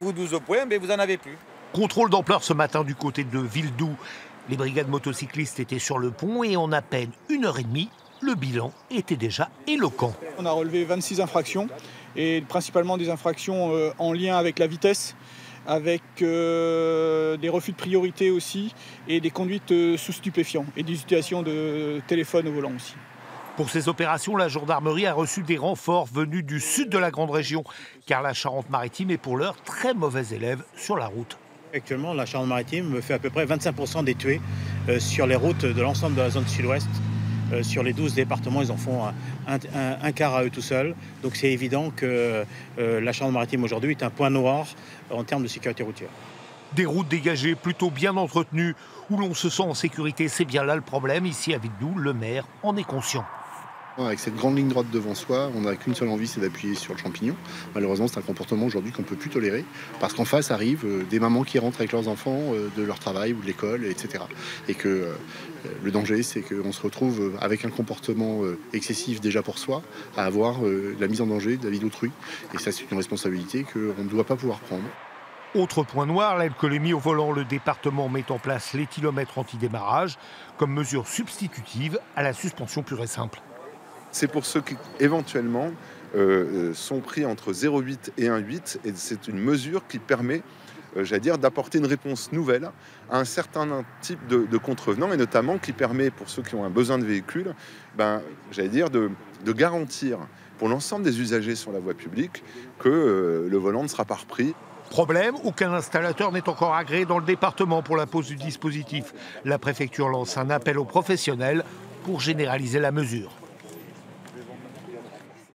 Vous 12 points, mais vous n'en avez plus. Contrôle d'ampleur ce matin du côté de Villedoux. Les brigades motocyclistes étaient sur le pont et en à peine 1 heure et demie, le bilan était déjà éloquent. On a relevé 26 infractions, et principalement des infractions en lien avec la vitesse, avec des refus de priorité aussi, et des conduites sous stupéfiants, et des utilisations de téléphone au volant aussi. Pour ces opérations, la gendarmerie a reçu des renforts venus du sud de la grande région, car la Charente-Maritime est pour l'heure très mauvais élève sur la route. Actuellement, la Charente-Maritime fait à peu près 25% des tués sur les routes de l'ensemble de la zone sud-ouest. Sur les 12 départements, ils en font un quart à eux tout seuls. Donc c'est évident que la Charente-Maritime aujourd'hui est un point noir en termes de sécurité routière. Des routes dégagées, plutôt bien entretenues, où l'on se sent en sécurité, c'est bien là le problème. Ici, à Villedoux, le maire en est conscient. Avec cette grande ligne droite devant soi, on n'a qu'une seule envie, c'est d'appuyer sur le champignon. Malheureusement, c'est un comportement aujourd'hui qu'on ne peut plus tolérer, parce qu'en face arrivent des mamans qui rentrent avec leurs enfants de leur travail ou de l'école, etc. Et que le danger, c'est qu'on se retrouve avec un comportement excessif déjà pour soi, à avoir la mise en danger de la vie d'autrui. Et ça, c'est une responsabilité qu'on ne doit pas pouvoir prendre. Autre point noir, l'alcoolémie au volant. Le département met en place l'éthylomètre anti-démarrage comme mesure substitutive à la suspension pure et simple. C'est pour ceux qui, éventuellement, sont pris entre 0,8 et 1,8. Et c'est une mesure qui permet, d'apporter une réponse nouvelle à un certain type de contrevenants, et notamment qui permet, pour ceux qui ont un besoin de véhicule, de garantir pour l'ensemble des usagers sur la voie publique que le volant ne sera pas repris. Problème, aucun installateur n'est encore agréé dans le département pour la pose du dispositif. La préfecture lance un appel aux professionnels pour généraliser la mesure.